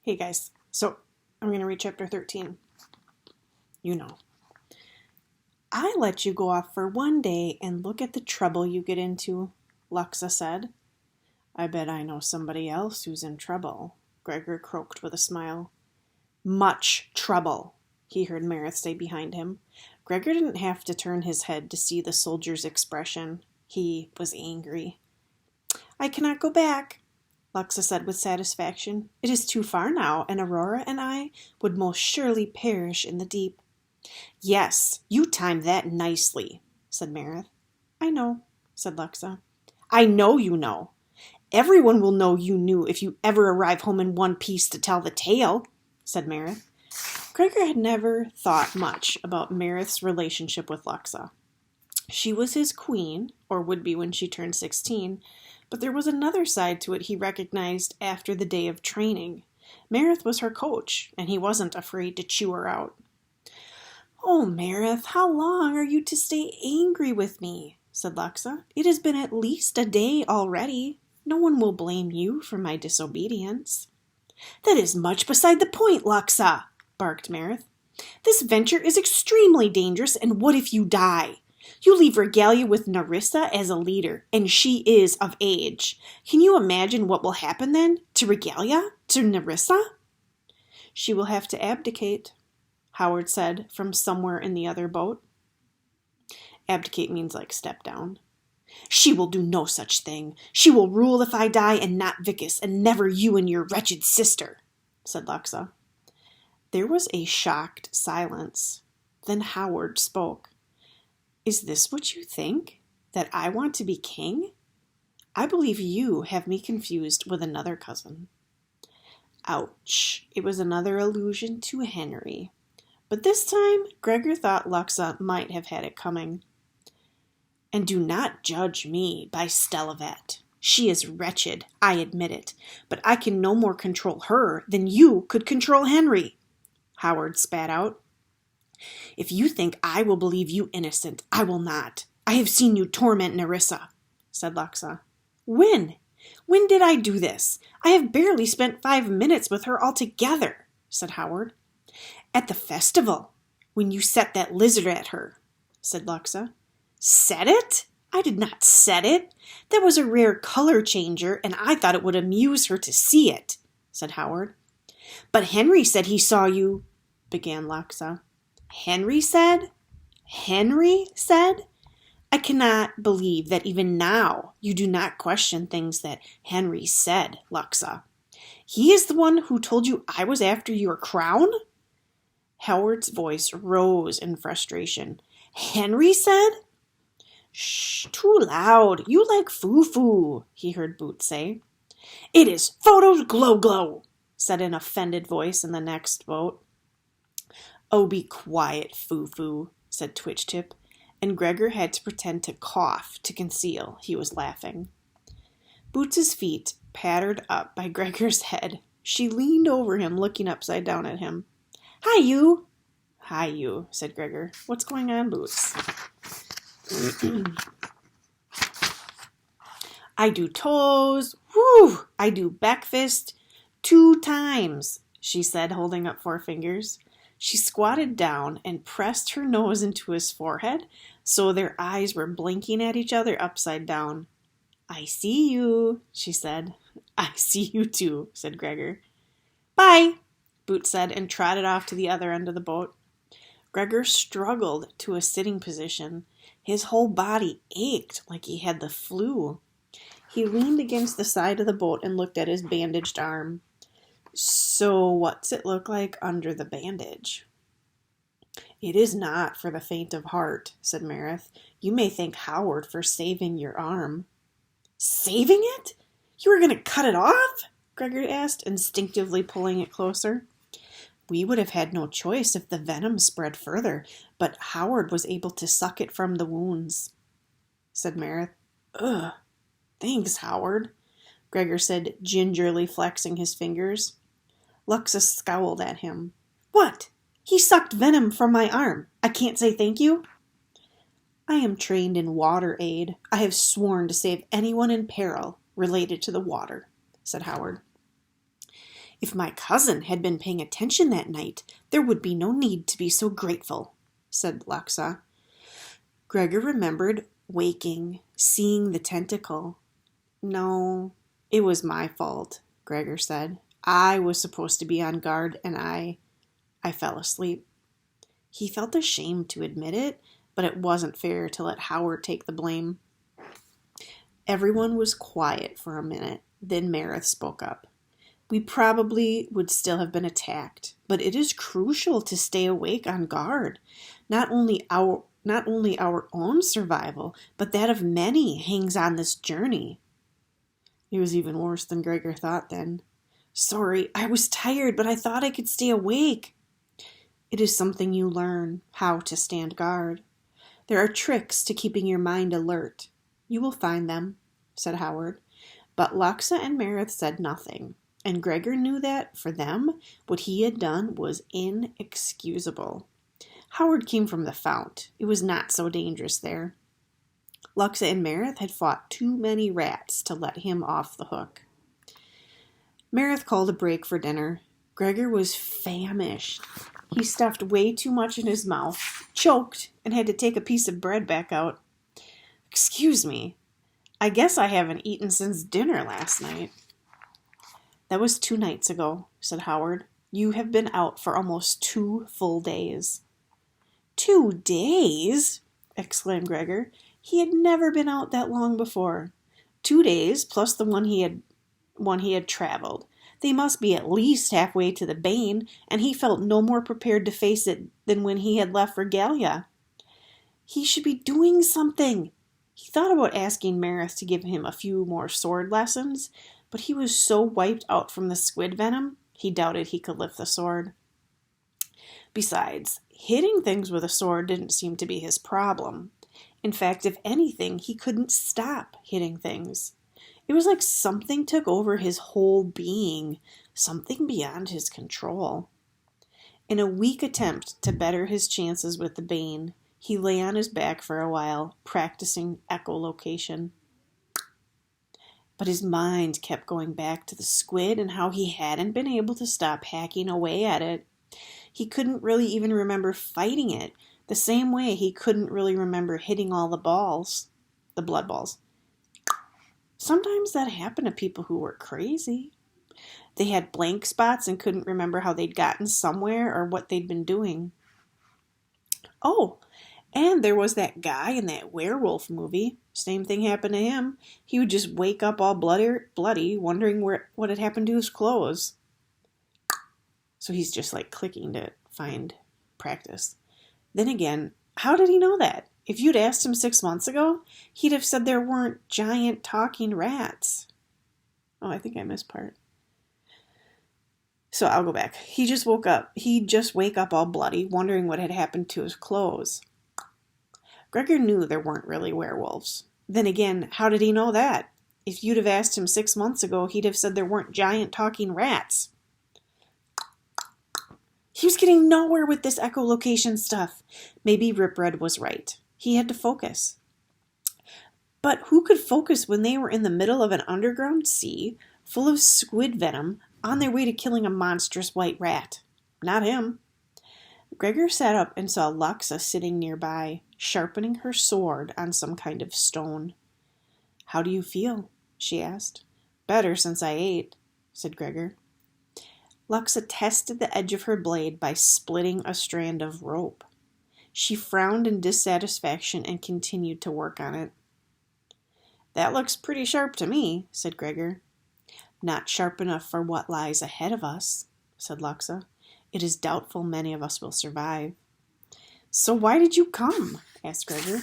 Hey guys, so I'm going to read chapter 13. You know. I let you go off for one day and look at the trouble you get into, Luxa said. I bet I know somebody else who's in trouble, Gregor croaked with a smile. Much trouble, he heard Marith say behind him. Gregor didn't have to turn his head to see the soldier's expression. He was angry. I cannot go back, Luxa said with satisfaction. It is too far now, and Aurora and I would most surely perish in the deep. Yes, you timed that nicely, said Marith. I know, said Luxa. I know you know. Everyone will know you knew if you ever arrive home in one piece to tell the tale, said Marith. Gregor had never thought much about Marith's relationship with Luxa. She was his queen, or would be when she turned 16, but there was another side to it he recognized after the day of training. Marith was her coach, and he wasn't afraid to chew her out. Oh, Marith, how long are you to stay angry with me? Said Luxa. It has been at least a day already. No one will blame you for my disobedience. That is much beside the point, Luxa, barked Marith. This venture is extremely dangerous, and what if you die? You leave Regalia with Nerissa as a leader, and she is of age. Can you imagine what will happen then? To Regalia? To Nerissa? She will have to abdicate, Howard said from somewhere in the other boat. Abdicate means like step down. She will do no such thing. She will rule if I die, and not Vicus, and never you and your wretched sister, said Luxa. There was a shocked silence. Then Howard spoke. Is this what you think? That I want to be king? I believe you have me confused with another cousin. Ouch. It was another allusion to Henry. But this time, Gregor thought Luxa might have had it coming. And do not judge me by Stellavet. She is wretched, I admit it, but I can no more control her than you could control Henry, Howard spat out. If you think I will believe you innocent, I will not. I have seen you torment Nerissa, said Luxa. When? When did I do this? I have barely spent 5 minutes with her altogether, said Howard. At the festival, when you set that lizard at her, said Luxa. Set it? I did not set it. That was a rare color changer, and I thought it would amuse her to see it, said Howard. But Henry said he saw you, began Luxa. Henry said? Henry said? I cannot believe that even now you do not question things that Henry said, Luxa. He is the one who told you I was after your crown? Howard's voice rose in frustration. Henry said? Shh, too loud. You like foo-foo, he heard Boots say. It is photos glow-glow, said an offended voice in the next boat. Oh, be quiet, foo-foo, said Twitch-Tip, and Gregor had to pretend to cough to conceal he was laughing. Boots's feet pattered up by Gregor's head. She leaned over him, looking upside down at him. Hi, you. Hi, you, said Gregor. What's going on, Boots? I do toes. Whew! I do breakfast 2 times, she said, holding up 4 fingers. She squatted down and pressed her nose into his forehead so their eyes were blinking at each other upside down. I see you, she said. I see you too, said Gregor. Bye, Boots said and trotted off to the other end of the boat. Gregor struggled to a sitting position. His whole body ached like he had the flu. He leaned against the side of the boat and looked at his bandaged arm. So what's it look like under the bandage? It is not for the faint of heart, said Marith. You may thank Howard for saving your arm. Saving it? You were going to cut it off? Gregor asked, instinctively pulling it closer. We would have had no choice if the venom spread further, but Howard was able to suck it from the wounds, said Marith. Ugh, thanks, Howard, Gregor said, gingerly flexing his fingers. Luxa scowled at him. What? He sucked venom from my arm. I can't say thank you? I am trained in water aid. I have sworn to save anyone in peril related to the water, said Howard. If my cousin had been paying attention that night, there would be no need to be so grateful, said Luxa. Gregor remembered waking, seeing the tentacle. No, it was my fault, Gregor said. I was supposed to be on guard, and I fell asleep. He felt ashamed to admit it, but it wasn't fair to let Howard take the blame. Everyone was quiet for a minute. Then Meredith spoke up. We probably would still have been attacked, but it is crucial to stay awake on guard. Not only our own survival, but that of many hangs on this journey. It was even worse than Gregor thought then. Sorry, I was tired, but I thought I could stay awake. It is something you learn, how to stand guard. There are tricks to keeping your mind alert. You will find them, said Howard. But Luxa and Meredith said nothing, and Gregor knew that, for them, what he had done was inexcusable. Howard came from the fount. It was not so dangerous there. Luxa and Meredith had fought too many rats to let him off the hook. Meredith called a break for dinner. Gregor was famished. He stuffed way too much in his mouth, choked, and had to take a piece of bread back out. Excuse me, I guess I haven't eaten since dinner last night. That was 2 nights ago, said Howard. You have been out for almost 2 full days. 2 days? Exclaimed Gregor. He had never been out that long before. 2 days plus the one he had traveled. They must be at least halfway to the Bane, and he felt no more prepared to face it than when he had left Regalia. He should be doing something. He thought about asking Meredith to give him a few more sword lessons, but he was so wiped out from the squid venom, he doubted he could lift the sword. Besides, hitting things with a sword didn't seem to be his problem. In fact, if anything, he couldn't stop hitting things. It was like something took over his whole being, something beyond his control. In a weak attempt to better his chances with the Bane, he lay on his back for a while, practicing echolocation. But his mind kept going back to the squid and how he hadn't been able to stop hacking away at it. He couldn't really even remember fighting it, the same way he couldn't really remember hitting all the balls, the blood balls. Sometimes that happened to people who were crazy. They had blank spots and couldn't remember how they'd gotten somewhere or what they'd been doing. Oh, and there was that guy in that werewolf movie. Same thing happened to him. He would just wake up all bloody, wondering what had happened to his clothes. So he's just like clicking to find practice. Then again, how did he know that? If you'd asked him 6 months ago, he'd have said there weren't giant talking rats. Oh, I think I missed part. So I'll go back. He'd just wake up all bloody, wondering what had happened to his clothes. Gregor knew there weren't really werewolves. Then again, how did he know that? If you'd have asked him 6 months ago, he'd have said there weren't giant talking rats. He was getting nowhere with this echolocation stuff. Maybe Rip Red was right. He had to focus. But who could focus when they were in the middle of an underground sea, full of squid venom, on their way to killing a monstrous white rat? Not him. Gregor sat up and saw Luxa sitting nearby, sharpening her sword on some kind of stone. How do you feel? She asked. Better since I ate, said Gregor. Luxa tested the edge of her blade by splitting a strand of rope. She frowned in dissatisfaction and continued to work on it. That looks pretty sharp to me, said Gregor. Not sharp enough for what lies ahead of us, said Luxa. It is doubtful many of us will survive. So why did you come? Asked Gregor.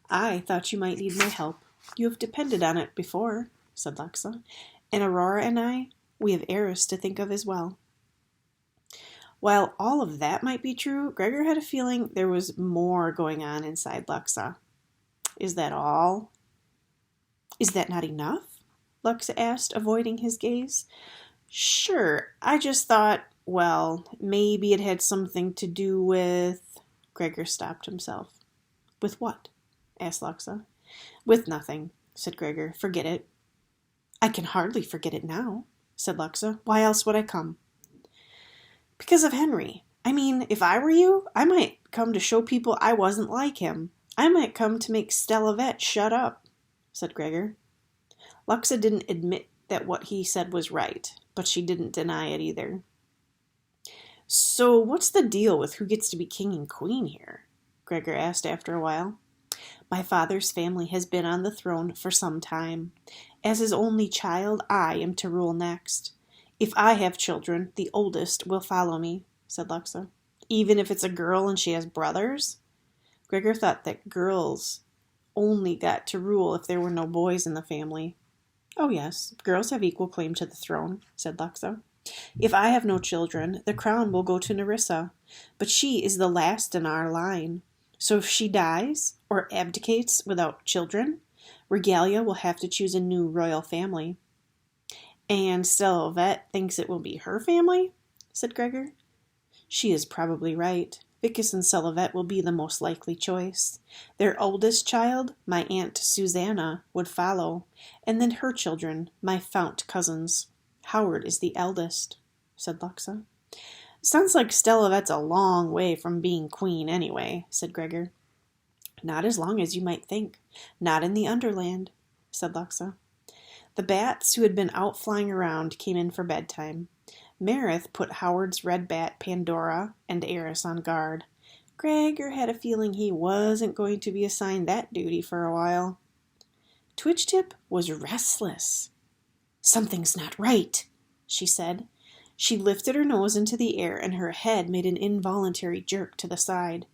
I thought you might need my help. You have depended on it before, said Luxa. And Aurora and I, we have Eris to think of as well. While all of that might be true, Gregor had a feeling there was more going on inside Luxa. Is that all? Is that not enough? Luxa asked, avoiding his gaze. Sure, I just thought, well, maybe it had something to do with... Gregor stopped himself. With what? Asked Luxa. With nothing, said Gregor. Forget it. I can hardly forget it now. said Luxa. Why else would I come? Because of Henry. I mean, if I were you, I might come to show people I wasn't like him. I might come to make Stella Vet shut up, said Gregor. Luxa didn't admit that what he said was right, but she didn't deny it either. So what's the deal with who gets to be king and queen here? Gregor asked after a while. My father's family has been on the throne for some time. As his only child, I am to rule next. If I have children, the oldest will follow me, said Luxa. Even if it's a girl and she has brothers? Gregor thought that girls only got to rule if there were no boys in the family. Oh yes, girls have equal claim to the throne, said Luxa. If I have no children, the crown will go to Nerissa, but she is the last in our line. So if she dies, or abdicates without children, Regalia will have to choose a new royal family. And Stella Vet thinks it will be her family? Said Gregor. She is probably right. Vicus and Stella Vet will be the most likely choice. Their oldest child, my Aunt Susanna, would follow, and then her children, my Fount cousins. Howard is the eldest, said Luxa. Sounds like Stella Vet's a long way from being queen anyway, said Gregor. Not as long as you might think. Not in the Underland, said Luxa. The bats who had been out flying around came in for bedtime. Meredith put Howard's red bat Pandora and Eris on guard. Gregor had a feeling he wasn't going to be assigned that duty for a while. Twitch-Tip was restless. Something's not right, she said. She lifted her nose into the air and her head made an involuntary jerk to the side.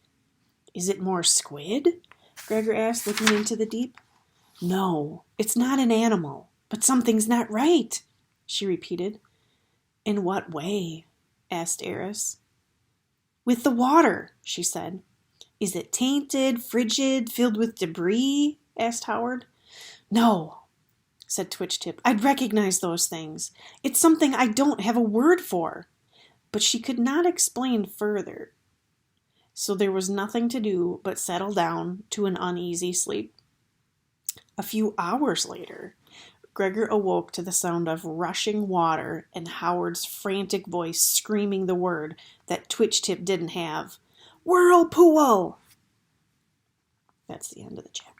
Is it more squid? Gregor asked, looking into the deep. No, it's not an animal, but something's not right, she repeated. In what way? Asked Eris. With the water, she said. Is it tainted, frigid, filled with debris? Asked Howard. No, said Twitch-Tip. I'd recognize those things. It's something I don't have a word for. But she could not explain further. So there was nothing to do but settle down to an uneasy sleep. A few hours later, Gregor awoke to the sound of rushing water and Howard's frantic voice screaming the word that Twitch-Tip didn't have. Whirlpool! That's the end of the chapter.